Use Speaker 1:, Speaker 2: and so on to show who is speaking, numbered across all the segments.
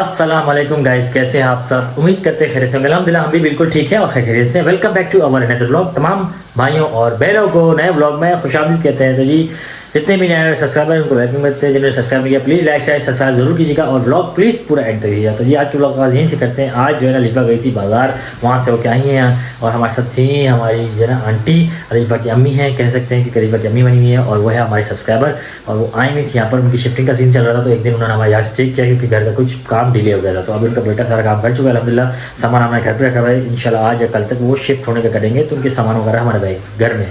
Speaker 1: अस्सलाम वालेकुम गाइस, कैसे हैं आप सब। उम्मीद करते हैं खैरियत से होंगे। अल्हम्दुलिल्लाह हम भी बिल्कुल ठीक है और खैरियत से। Welcome back to our another vlog. तमाम भाइयों और बहनों को नए व्लॉग में खुशामदीद कहते हैं। तो जी जितने भी नए सब्सक्राइबर उनको वेलकम करते हैं। जिन्होंने सब्सक्राइब किया प्लीज़ लाइक शेयर सब्सक्राइब जरूर कीजिएगा और व्लॉग प्लीज़ पूरा एंड करिएगा। तो जी आज के व्लॉग का यहीं से करते हैं। आज जो है ना लिजबा गई थी बाज़ार, वहाँ से होके आई हैं और हमारे साथ थी हमारी जो है ना आंटी, लिजबा की अम्मी हैं, कह सकते हैं कि लिजबा की अम्मी बनी हुई है और वो है हमारी सब्सक्राइबर। और वो आई हुई थी यहाँ पर, उनकी शिफ्टिंग का सीन चल रहा था। तो एक दिन उन्होंने हमारे यहाँ से चेक किया क्योंकि घर का कुछ काम डिले हो गया था। तो अभी उनका बेटा सारा काम कर चुका है अल्हम्दुलिल्लाह। सामान हमारे घर पर रखा हुआ है, इंशाल्लाह आज या कल तक वो शिफ्ट होने का करेंगे। तो उनके सामान वगैरह हमारे घर में।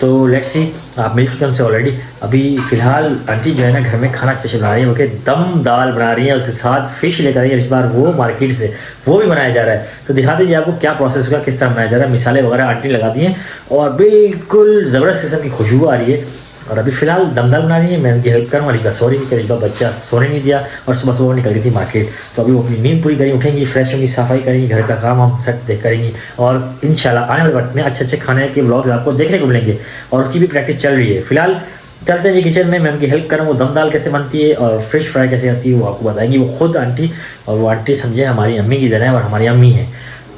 Speaker 1: तो लेट्स सी, आप मिल चुके हैं हमसे ऑलरेडी। अभी फ़िलहाल आंटी जो है ना घर में खाना स्पेशल बना रही है, वो दम दाल बना रही है, उसके साथ फ़िश लेकर आई है इस बार वो मार्केट से, वो भी बनाया जा रहा है। तो दिखा दीजिए आपको क्या प्रोसेस होगा, किस तरह बनाया जा रहा है। मिसाले वगैरह आंटी लगा दी हैं और बिल्कुल ज़बरदस्त किस्म की खुशबू आ रही है। और अभी फ़िलहाल दम दाल बना रही है, मैं उनकी हेल्प करूँगा। रिश्बा सो रही थी, रिश्बा बच्चा सोने नहीं दिया और सुबह सुबह निकल गई थी मार्केट। तो अभी वो अपनी नींद पूरी करेंगी, उठेंगी, फ्रेश होंगी, सफाई करेंगी, घर का काम हम सेट देख करेंगी। और इंशाल्लाह आने वाले वक्त में अच्छे अच्छे खाने के व्लॉग्स आपको देखने को मिलेंगे और उसकी भी प्रैक्टिस चल रही है। फिलहाल चलते हैं जी किचन में, मैं उनकी हेल्प करूँ। वो दम दाल कैसे बनती है और फिश फ्राई कैसे आती है वो आपको बताएंगी वो खुद आंटी। और वो आंटी समझे हमारी अम्मी की तरह है और हमारी अम्मी हैं।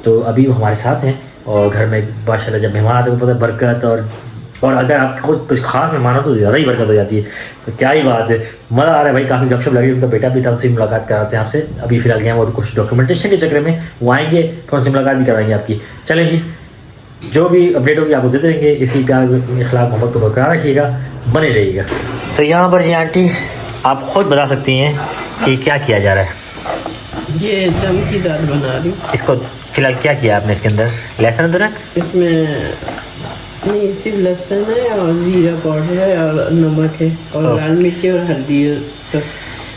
Speaker 1: तो अभी वो हमारे साथ हैं और घर में माशाल्लाह जब मेहमान आते हैं पता है बरकत। और अगर आपके खुद कुछ खास मेहमान हो तो ज़्यादा ही बरकत हो जाती है। तो क्या ही बात है, मज़ा आ रहा है भाई, काफ़ी गपशप लगी। उनका बेटा भी था, उनसे मुलाकात कराते हैं आपसे। अभी फिलहाल गए और कुछ डॉक्यूमेंटेशन के चक्कर में वो आएंगे, फिर उनसे मुलाकात भी कराएंगे आपकी। चलें जी, जो भी अपडेट होगी आपको देते रहेंगे। इसी प्यार इखलाक मोहब्बत को बरकरार रखिएगा, बने रहिएगा। तो यहाँ पर जी आंटी आप खुद बता सकती हैं कि क्या किया जा रहा है।
Speaker 2: ये दम की दाल बना रही हूँ।
Speaker 1: इसको फिलहाल क्या किया आपने इसके अंदर? लहसुन अदरक
Speaker 2: इसमें नहीं, सिर्फ लहसुन है और जीरा पाउडर है और नमक है और लाल मिर्च और हल्दी है बस।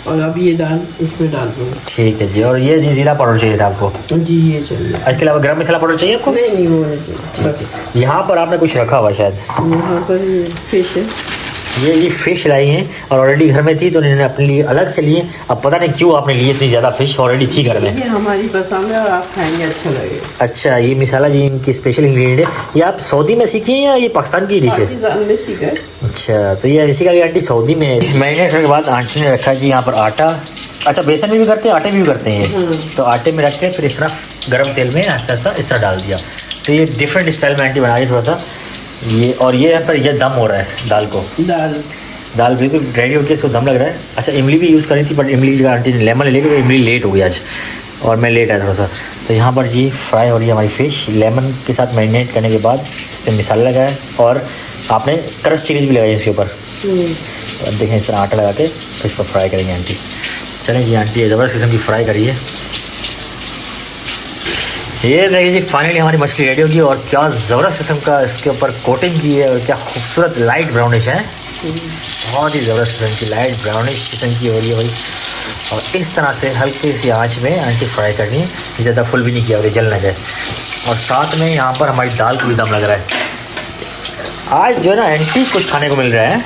Speaker 2: और अब ये दाल इसमें डाल दूँगा।
Speaker 1: ठीक है जी। और ये जी जीरा पाउडर चाहिए था आपको?
Speaker 2: जी ये चाहिए।
Speaker 1: इसके अलावा गरम मसाला पाउडर चाहिए आपको?
Speaker 2: नहीं नहीं, वो नहीं चाहिए बस।
Speaker 1: यहाँ पर आपने कुछ रखा हुआ शायद,
Speaker 2: यहाँ पर ये फिश है।
Speaker 1: ये जी फ़िश लाई हैं और ऑलरेडी घर में थी तो इन्होंने अपने लिए अलग से लिए। अब पता नहीं क्यों आपने लिए इतनी ज़्यादा फ़िश, ऑलरेडी थी घर में।
Speaker 2: ये हमारी पसंद है और आप खाएंगे अच्छा लगेगा।
Speaker 1: अच्छा, ये मिसाला जी इनकी स्पेशल इंग्रेडिएंट है। ये आप सऊदी में सीखी हैं या ये पाकिस्तान की डिश है?
Speaker 2: पाकिस्तान में सीखा है।
Speaker 1: अच्छा, तो ये इसी का आंटी सऊदी में मैरिनेट करने के बाद आंटी ने रखा जी यहाँ पर आटा। अच्छा, बेसन में भी करते हैं, आटे में भी करते हैं। तो आटे में रख के फिर इस तरह गर्म तेल में आस्ता आस्ता इस तरह डाल दिया। तो ये डिफरेंट स्टाइल में आंटी बना रही है थोड़ा सा ये। और ये यहाँ पर ये दम हो रहा है दाल को। दाल बिल्कुल रेडी होकर इसको दम लग रहा है। अच्छा, इमली भी यूज़ करी थी बट इमली की आंटी ने लेमन ले लेके, इमली लेट हो गई आज और मैं लेट आया थोड़ा सा। तो यहाँ पर जी फ्राई हो रही है हमारी फ़िश लेमन के साथ मैरिनेट करने के बाद। इस पर मसाला लगाया और आपने क्रश चिलीज भी लगाई इसके ऊपर। अब देखें इस तरह आटा लगा के फिर इसको फ्राई करेंगे आंटी। चलें जी, आंटी ज़बरदस्त किस्म की फ्राई करिए। ये देखिए जी फाइनली हमारी मछली रेडी होगी और क्या ज़बरदस्त किस्म का इसके ऊपर कोटिंग की है और क्या खूबसूरत लाइट ब्राउनिश है। बहुत ही ज़बरदस्त किस्म की लाइट ब्राउनिश किस्म की हो रही है भाई। और इस तरह से हल्की सी आंच में आंटी फ्राई करनी है, ज़्यादा फुल भी नहीं किया और जल ना जाए। और साथ में यहाँ पर हमारी दाल को भी दम लग रहा है। आज जो है ना आंटी कुछ खाने को मिल रहा है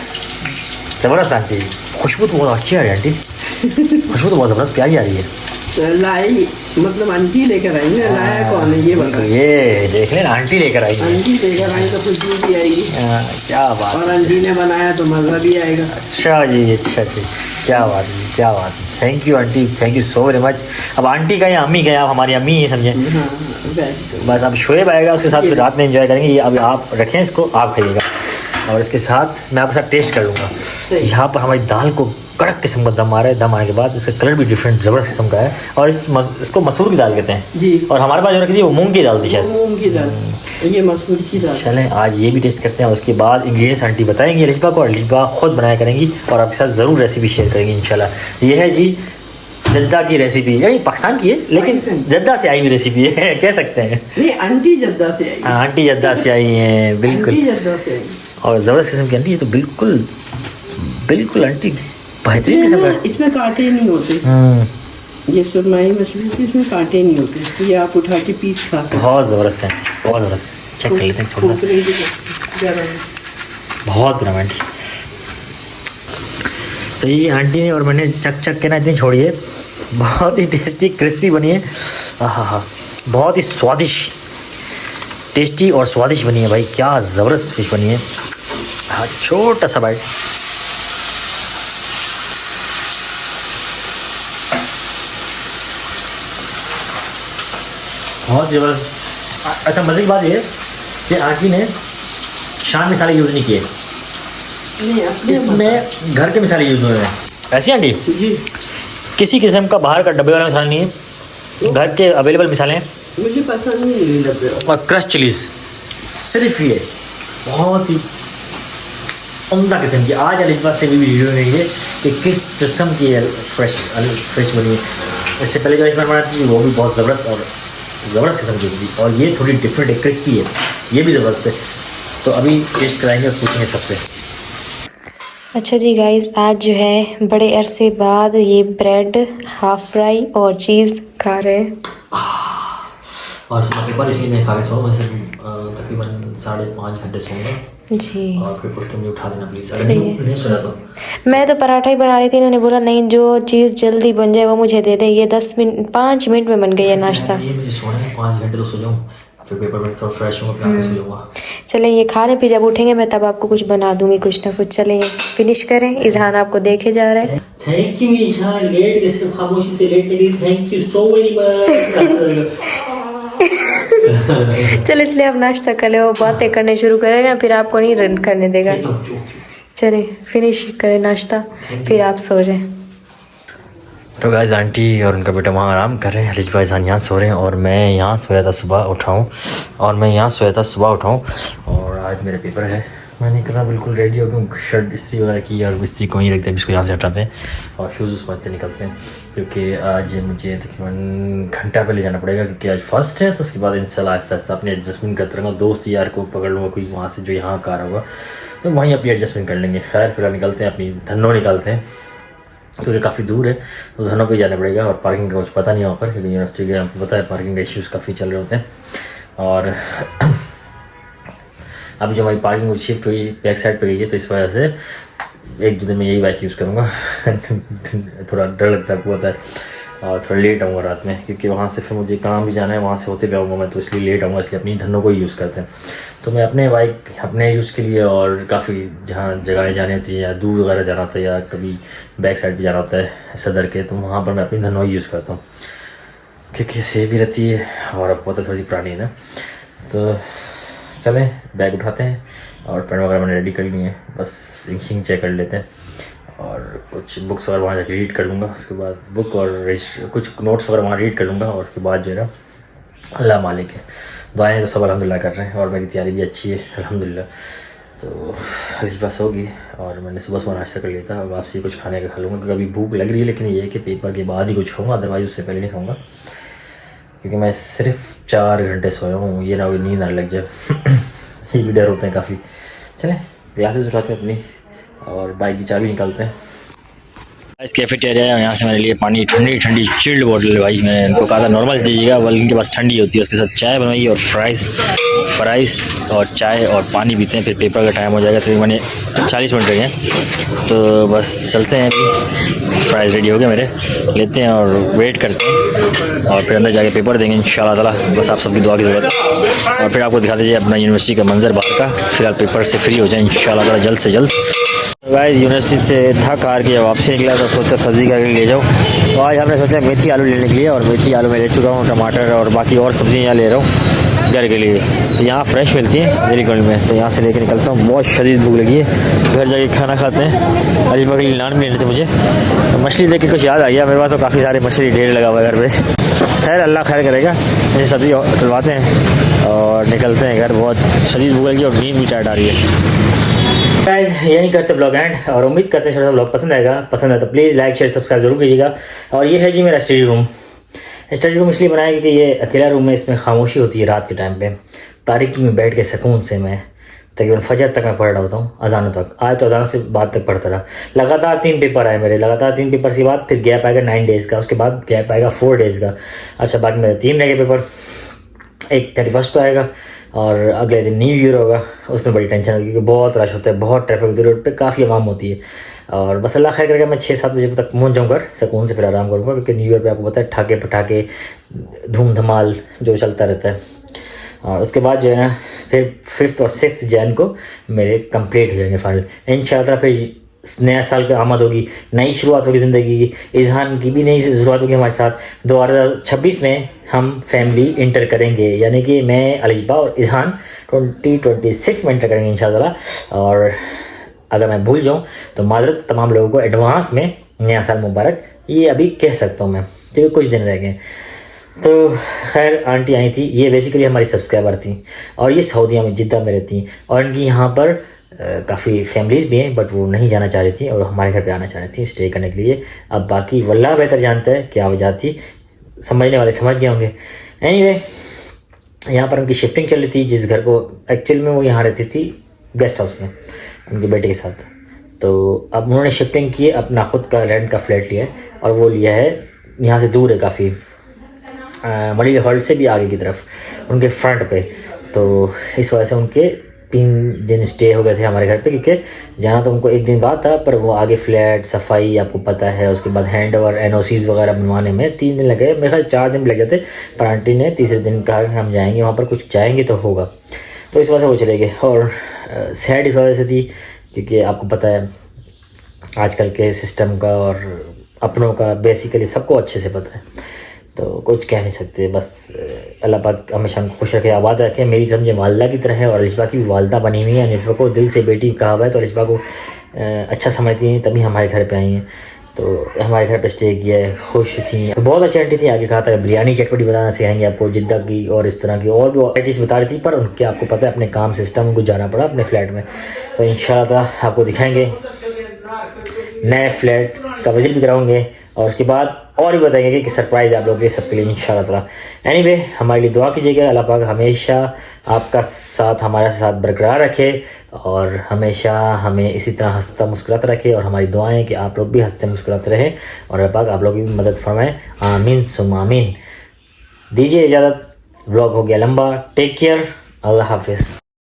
Speaker 1: ज़बरदस्त। आंटी खुशबू तो बहुत अच्छी आ रही है आंटी, खुशबू तो बहुत ज़बरदस्त प्यारी आ रही है।
Speaker 2: लाई मतलब आंटी लेकर आई ना, लाया कौन है ये बता।
Speaker 1: ये देख लें आंटी लेकर आई है।
Speaker 2: आंटी लेकर आई तो खुशबू भी आएगी।
Speaker 1: क्या बात,
Speaker 2: और आंटी ने बनाया तो मज़ा भी आएगा।
Speaker 1: अच्छा जी, अच्छा जी, क्या बात है, क्या बात है। Thank you aunty, thank you so very much. अब आंटी का या अम्मी का, आप हमारी अम्मी ही समझें। बस अब शोएब आएगा उसके साथ फिर रात में एंजॉय करेंगे। ये अब आप रखें इसको, आप खाइएगा और इसके साथ मैं आपके साथ टेस्ट कर लूँगा। यहाँ पर हमारी दाल को कड़क किस्म का दम आ रहा है। दम आने के बाद इसका कलर भी डिफरेंट ज़बरदस्त किस्म का है और इसको मसूर की दाल कहते हैं
Speaker 2: जी।
Speaker 1: और हमारे पास जो रखी थी वो मूंग की दाल थी शायद।
Speaker 2: मूंग की दाल, ये मसूर की दाल।
Speaker 1: चलें आज ये भी टेस्ट करते हैं। उसके बाद इंग्रेडिएंट्स आंटी बताएंगी लिजबा को और लिजबा खुद बनाया करेंगी और आपके साथ ज़रूर रेसिपी शेयर करेंगी इंशाल्लाह। ये है जी जद्दा की रेसिपी, यानी पाकिस्तान की है लेकिन जद्दा से आई हुई रेसिपी है कह सकते हैं।
Speaker 2: नहीं, आंटी जद्दा से आई।
Speaker 1: हाँ, आंटी जद्दा से आई हैं बिल्कुल।
Speaker 2: आंटी जद्दा से आई
Speaker 1: और ज़बरदस्त किस्म की आंटी, ये तो बिल्कुल बिल्कुल आंटी बेहतरीन किस्म का।
Speaker 2: इसमें कांटे नहीं होते। ये सुरमई मछली थी, इसमें कांटे नहीं होते। ये आप उठा के पीस खा सकते।
Speaker 1: बहुत ज़बरदस्त है, बहुत ज़बरदस्त। चेक कर लेते हैं छोटा, बहुत गर्म आंटी। तो ये आंटी ने और मैंने चक चक के ना इतनी छोड़ी है, बहुत ही टेस्टी क्रिस्पी बनी है। हाँ, बहुत ही स्वादिष्ट, टेस्टी और स्वादिष्ट बनी है भाई। क्या ज़बरदस्त फिश बनी है। हाँ, छोटा सा बाइट। बहुत ज़बरदस्त। अच्छा मज़े की बात ये है कि आंटी ने शान मसाले यूज़ नहीं किए,
Speaker 2: नहीं अपने
Speaker 1: इसमें घर के मसाले यूज़ हुए हैं। ऐसी आंटी
Speaker 2: जी
Speaker 1: किसी किस्म का बाहर का डब्बे वाला मसाला नहीं है, घर के अवेलेबल मसाले हैं
Speaker 2: मुझे पसंद नहीं डब्बे वाला।
Speaker 1: और क्रश चिलीज सिर्फ ये बहुत ही उम्दा किस्म की। आज अलिफा से भी वीडियो लेंगे कि किस किस्म की फ्रेश बनी है। इससे पहले जो अलिफा बनाती थी वो भी बहुत ज़बरदस्त और ज़बरदस्त किस्म की थी, और ये थोड़ी डिफरेंट है, क्रिस्पी है, ये भी ज़बरदस्त है। तो अभी टेस्ट कराएंगे और पूछेंगे सबसे।
Speaker 3: अच्छा जी गाइस, आज जो है बड़े अरसे बाद ये ब्रेड हाफ फ्राई और चीज़ खा रहे हैं।
Speaker 1: और इसका पेपर इसलिए मैं खा के सोऊँ, वैसे तकरीबन 5.5 घंटे सोऊंगा।
Speaker 3: जी
Speaker 1: और पेपर तुम भी उठा देना प्लीज़, अगर
Speaker 3: सही
Speaker 1: नहीं सोया तो।
Speaker 3: मैं तो पराठा ही बना रही थी, इन्होंने बोला नहीं जो चीज़ जल्दी बन जाए वो मुझे दे दें। ये 5 मिनट में बन गया ये नाश्ता।
Speaker 1: ये मुझे सोना है 5 घंटे तो सो जाऊँ, फिर पेपर में थोड़ा फ्रेश होगा, फिर आके सो जाऊँगा।
Speaker 3: चलें ये खा लें, फिर जब उठेंगे मैं तब आपको कुछ बना दूंगी कुछ ना कुछ। चलें ये फिनिश करें। इजहान आपको देखे जा रहा है।
Speaker 1: थैंक यू ईशान, लेट के सिर्फ खामोशी से लेट के लिए thank you so very much.
Speaker 3: चले चले आप नाश्ता कर ले, वो बातें करने शुरू करेगा फिर आपको नहीं रन करने देगा। चले फिनिश करें नाश्ता फिर आप सो जाएं।
Speaker 1: तो गाइस आंटी और उनका बेटा वहाँ आराम कर रहे हैं, हलीज भाई जान यहाँ सो रहे हैं, और मैं यहाँ सोया था सुबह उठाऊँ। और आज मेरे पेपर है, मैं निकलना बिल्कुल रेडी हो गया, शर्ट इस्त्री वगैरह की और इस्त्री को ही रखते हैं, इसको यहाँ से हटाते हैं और शूज़ उस पर निकलते हैं, क्योंकि आज मुझे तकरीबन घंटा पहले जाना पड़ेगा, क्योंकि आज फर्स्ट है। तो उसके बाद इंशाल्लाह आहिस्ता आहिस्ता अपनी एडजस्टमेंट करते रहूँगा, दोस्त यार को पकड़ लूँगा कोई वहाँ से जो यहाँ का आ रहा होगा, तो वहीं अपनी एडजस्टमेंट कर लेंगे। खैर फिलहाल निकलते हैं, अपनी धन्नो निकलते हैं, क्योंकि काफ़ी दूर है तो धनों पे जाना पड़ेगा, और पार्किंग का कुछ पता नहीं वहाँ पर, क्योंकि यूनिवर्सिटी के आपको पता है पार्किंग का इश्यूज़ काफ़ी चल रहे होते हैं। और अभी जो हमारी पार्किंग शिफ्ट हुई बैक साइड पे गई है, तो इस वजह से 1-2 दिन में यही बाइक यूज़ करूँगा। थोड़ा डर लगता है, पता है, और थोड़ा लेट आऊँगा रात में, क्योंकि वहाँ से फिर मुझे काम भी जाना है, वहाँ से होते भी आऊँगा मैं, तो इसलिए लेट आऊँगा, इसलिए अपनी धनों को ही यूज़ करते हैं। तो मैं अपने बाइक अपने यूज़ के लिए, और काफ़ी जहाँ जगह जानी होती है या दूर वगैरह जाना होता है या कभी बैक साइड पे जाना होता है सदर के, तो वहाँ पर मैं अपनी धनों ही यूज़ करता हूँ, क्योंकि सेफ भी रहती है और अब पता थोड़ी सी पुरानी है ना। तो चलें बैग उठाते हैं, और पेन वगैरह मैंने रेडी कर ली है, बस इंक चेक कर लेते हैं, और कुछ बुक्स वगैरह वहाँ जाकर रीड कर लूँगा। उसके बाद बुक और कुछ नोट्स वगैरह वहाँ रीड कर लूँगा, और उसके बाद जो है ना अल्लाह मालिक है, दुआएं तो सब अल्हम्दुलिल्लाह कर रहे हैं, और मेरी तैयारी भी अच्छी है अल्हम्दुलिल्लाह। तो इस बस होगी, और मैंने सुबह नाश्ता कर लिया था, अब वापसी कुछ खाने का खा लूँगा, क्योंकि अभी भूख लग रही है, लेकिन ये है कि पेपर के बाद ही कुछ खाऊँगा, अदरवाइज़ उससे पहले नहीं खाऊँगा, क्योंकि मैं सिर्फ 4 घंटे सोया हूँ, ये ना नींद ना लग जाए। ये भी डर होते हैं काफ़ी। चलें ग्लासेस उठाते हैं अपनी, और बाइक की चाबी निकालते हैं। इस कैफेटेरिया है, यहाँ से मैंने लिए पानी, ठंडी चिल्ड बॉटल। भाई मैंने इनको कहा था नॉर्मल दीजिएगा, बल्कि इनके पास ठंडी होती है, उसके साथ चाय बनवाई और फ्राइज़ और चाय और पानी पीते हैं, फिर पेपर का टाइम हो जाएगा, तो मैंने 40 मिनट लगे हैं, तो बस चलते हैं। अभी फ्राइज़ रेडी हो गए मेरे, लेते हैं और वेट करते हैं, और फिर अंदर जाके पेपर देंगे इंशाल्लाह ताला। बस आप सबकी दुआ की ज़रूरत है, और फिर आपको दिखा दीजिए अपना यूनिवर्सिटी का मंजर बाहर का। फिलहाल पेपर से फ्री हो जाए इंशाल्लाह ताला जल्द से जल्द। गाइस यूनिवर्सिटी से थक हार के वापसी निकला, तो सोचा सब्ज़ी का ले जाऊँ, तो आज हमने सोचा मेथी आलू लेने के लिए, और मेथी आलू मैं ले चुका हूँ, टमाटर और बाकी और सब्ज़ी यहाँ ले रहा हूँ घर के लिए। तो यहाँ फ्रेश मिलती है दिल्ली गंज में, तो यहाँ से लेकर निकलता हूँ। बहुत शदीद भूख लगी है, घर जाके खाना खाते हैं। अली मगली नान भी लेने थे मुझे, तो मछली देख के कुछ याद आ गया, मेरे पास तो काफ़ी सारे मछली ढेर लगा हुआ है घर पे। खैर अल्लाह खैर करेगा, जैसे सब्ज़ी डलवाते हैं और निकलते हैं घर। बहुत शदीद भूख लगी और नींद भी टाइट आ रही है। गाइस यही करते ब्लॉग एंड, और उम्मीद करते हैं ब्लॉग पसंद है तो प्लीज़ लाइक शेयर सब्सक्राइब जरूर कीजिएगा। और ये है जी मेरा स्टडी रूम इसलिए बनाया क्योंकि ये अकेला रूम है, इसमें खामोशी होती है रात के टाइम पे, तारीकी में बैठ के सुकून से मैं तकरीबन फजर तक मैं पढ़ रहा होता हूँ, अजानों तक। आज तो अजान से बाद तक पढ़ता रहा। लगातार 3 पेपर आए मेरे, लगातार 3 पेपर के बाद फिर गैप आएगा 9 डेज़ का, उसके बाद गैप आएगा 4 डेज़ का। अच्छा बाकी मेरे 3 रह गए पेपर, एक 31 को आएगा और अगले दिन न्यू ईयर होगा। उसमें बड़ी टेंशन होगी क्योंकि बहुत रश होता है, बहुत ट्रैफिक होती है रोड पे, काफ़ी आवाम होती है। और बस अल्लाह खैर करके मैं 6-7 बजे तक पहुँच जाऊँ घर सुकून से, फिर आराम करूँगा, क्योंकि न्यू ईयर पे आपको पता है ठाके पटाखे धूम धमाल जो चलता रहता है। और उसके बाद जो है ना फिर 5th और 6th जैन को मेरे कंप्लीट हो जाएंगे फाइनल इंशाल्लाह। फिर नया साल की आमद होगी, नई शुरुआत होगी ज़िंदगी की। इजहान की भी नई शुरुआत होगी हमारे साथ। 2026 में हम फैमिली इंटर करेंगे, यानी कि मैं, अलिशबा और इजहान 2026 में इंटर करेंगे इंशाल्लाह। और अगर मैं भूल जाऊँ तो माजरत, तमाम लोगों को एडवांस में नया साल मुबारक, ये अभी कह सकता हूँ मैं, क्योंकि कुछ दिन रह गए। तो खैर आंटी आई थी, ये बेसिकली हमारी सब्सक्राइबर थी और ये सऊदीया में, जिद्दा में रहती हैं और इनकी यहाँ पर काफ़ी फैमिलीज़ भी हैं, बट वो नहीं जाना चाह रही थी और हमारे घर पे आना चाह रही थी स्टे करने के लिए। अब बाकी वल्लाह बेहतर जानता है क्या वजह थी, समझने वाले समझ गए होंगे। एनीवे, यहाँ पर उनकी शिफ्टिंग चल रही थी, जिस घर को एक्चुअल में वो यहाँ रहती थी गेस्ट हाउस में उनके बेटे के साथ। तो अब उन्होंने शिफ्टिंग की है, अपना ख़ुद का रेंट का फ्लैट लिया है और वो लिया है यहाँ से दूर है काफ़ी, मरील हॉल से भी आगे की तरफ उनके फ्रंट पे। तो इस वजह से उनके 3 दिन स्टे हो गए थे हमारे घर पे, क्योंकि जाना तो उनको 1 दिन बाद था, पर वो आगे फ्लैट सफाई आपको पता है, उसके बाद हैंड ओवर NOCs वगैरह बनवाने में 3 दिन लगे। मेरे ख्याल 4 दिन लगे थे, पर आंटी ने तीसरे दिन कहा हम जाएंगे वहाँ पर, कुछ जाएंगे तो होगा। तो इस वजह से वो चले गए। और सैड इस वजह से थी क्योंकि आपको पता है आजकल के सिस्टम का और अपनों का बेसिकली सबको अच्छे से पता है, तो कुछ कह नहीं सकते। बस अल्लाह पाक हमेशा उनको खुश रखे, आबाद रखे। मेरी समझे वालदा की तरह है और अलिशबा की भी वालदा बनी हुई है। अलिशबा को दिल से बेटी कहा हुआ है, तो अलिशबा को अच्छा समझती हैं, तभी हमारे घर पे आई हैं। तो हमारे घर पे स्टे किया है, खुश थी, तो बहुत अच्छी आंटी थी। आगे कहा था बिरयानी चटपटी बनाना सिखाएंगे आपको जिद्दा की, और इस तरह की और भी वैराइटीज़ बता रही थी, पर उनके आपको पता है अपने काम सिस्टम उनको जाना पड़ा अपने फ्लैट में। तो इंशाल्लाह आपको दिखाएंगे, नए फ्लैट का विजिट भी कराऊंगे और उसके बाद और भी बताएंगे कि सरप्राइज़ आप लोगों के सबके लिए इंशाल्लाह ताला। एनीवे, हमारे लिए दुआ कीजिएगा, अल्लाह पाक हमेशा आपका साथ, हमारा साथ बरकरार रखे और हमेशा हमें इसी तरह हंसता मुस्कुराता रखे। और हमारी दुआएं कि आप लोग भी हंसते मुस्कुराते रहें और अल्लाह पाक आप लोगों की भी मदद फरमाएं। आमीन सुम आमीन। दीजिए इजाज़त, व्लॉग हो गया लंबा। टेक केयर, अल्लाह हाफिज़।